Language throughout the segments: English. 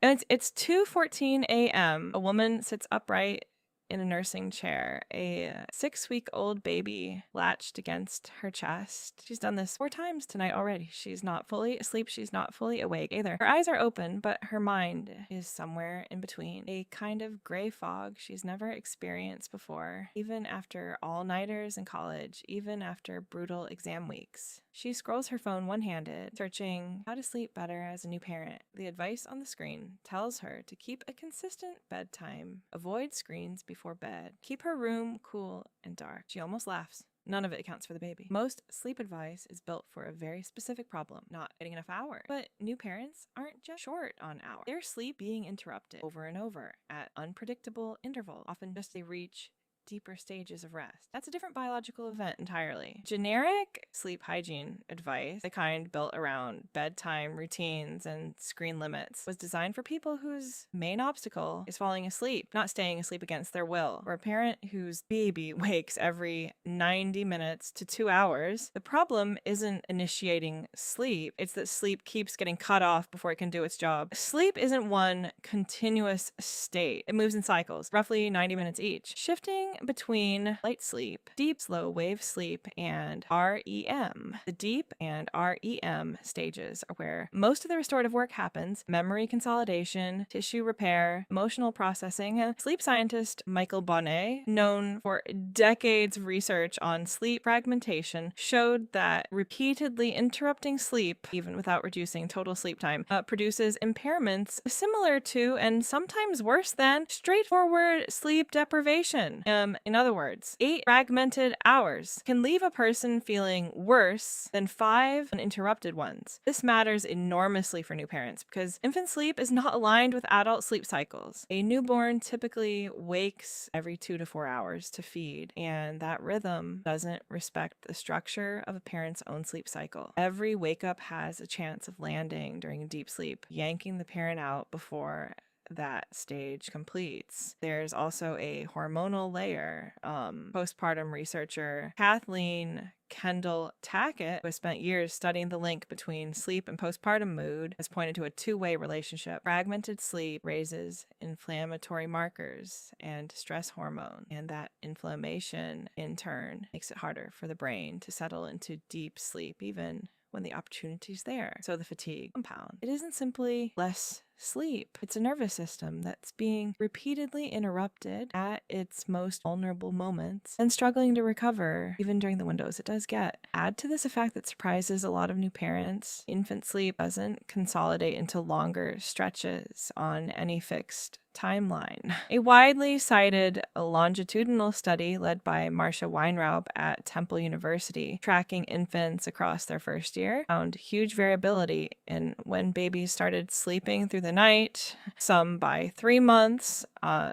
And it's 2:14 a.m. A woman sits upright in a nursing chair, a 6-week-old baby latched against her chest. She's done this 4 times tonight already. She's not fully asleep. She's not fully awake either. Her eyes are open, but her mind is somewhere in between. A kind of gray fog she's never experienced before, even after all-nighters in college, even after brutal exam weeks. She scrolls her phone one-handed, searching how to sleep better as a new parent. The advice on the screen tells her to keep a consistent bedtime, avoid screens before bed, keep her room cool and dark. She almost laughs. None of it accounts for the baby. Most sleep advice is built for a very specific problem, not getting enough hours. But new parents aren't just short on hours. Their sleep being interrupted over and over at unpredictable intervals, often just they reach deeper stages of rest. That's a different biological event entirely. Generic sleep hygiene advice, the kind built around bedtime routines and screen limits, was designed for people whose main obstacle is falling asleep, not staying asleep against their will. For a parent whose baby wakes every 90 minutes to 2 hours, the problem isn't initiating sleep, it's that sleep keeps getting cut off before it can do its job. Sleep isn't one continuous state. It moves in cycles, roughly 90 minutes each, shifting between light sleep, deep slow wave sleep, and REM. The deep and REM stages are where most of the restorative work happens: memory consolidation, tissue repair, emotional processing. Sleep scientist Michael Bonnet, known for decades of research on sleep fragmentation, showed that repeatedly interrupting sleep, even without reducing total sleep time, produces impairments similar to, and sometimes worse than, straightforward sleep deprivation. In other words, 8 fragmented hours can leave a person feeling worse than 5 uninterrupted ones. This matters enormously for new parents because infant sleep is not aligned with adult sleep cycles. A newborn typically wakes every 2 to 4 hours to feed, and that rhythm doesn't respect the structure of a parent's own sleep cycle. Every wake up has a chance of landing during deep sleep, yanking the parent out before that stage completes. There's also a hormonal layer. Postpartum researcher Kathleen Kendall Tackett, who has spent years studying the link between sleep and postpartum mood, has pointed to a two-way relationship. Fragmented sleep raises inflammatory markers and stress hormone, and that inflammation, in turn, makes it harder for the brain to settle into deep sleep, even when the opportunity's there. So the fatigue compound. It isn't simply less sleep. It's a nervous system that's being repeatedly interrupted at its most vulnerable moments and struggling to recover even during the windows it does get. Add to this a fact that surprises a lot of new parents: infant sleep doesn't consolidate into longer stretches on any fixed timeline. A widely cited longitudinal study led by Marcia Weinraub at Temple University, tracking infants across their first year, found huge variability in when babies started sleeping through the night, some by 3 months,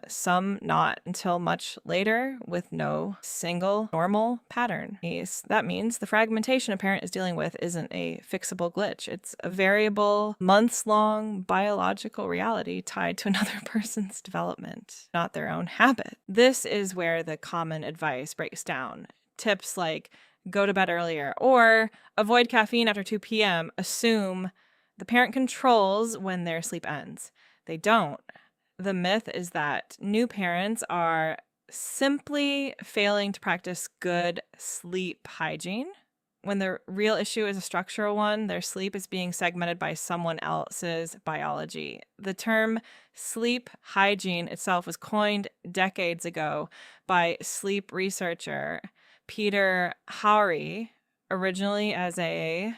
some not until much later, with no single normal pattern. That means the fragmentation a parent is dealing with isn't a fixable glitch. It's a variable, months-long biological reality tied to another person's development, not their own habit. This is where the common advice breaks down. Tips like go to bed earlier or avoid caffeine after 2 p.m. assume the parent controls when their sleep ends. They don't. The myth is that new parents are simply failing to practice good sleep hygiene, when the real issue is a structural one. Their sleep is being segmented by someone else's biology. The term sleep hygiene itself was coined decades ago by sleep researcher Peter Howry, originally as a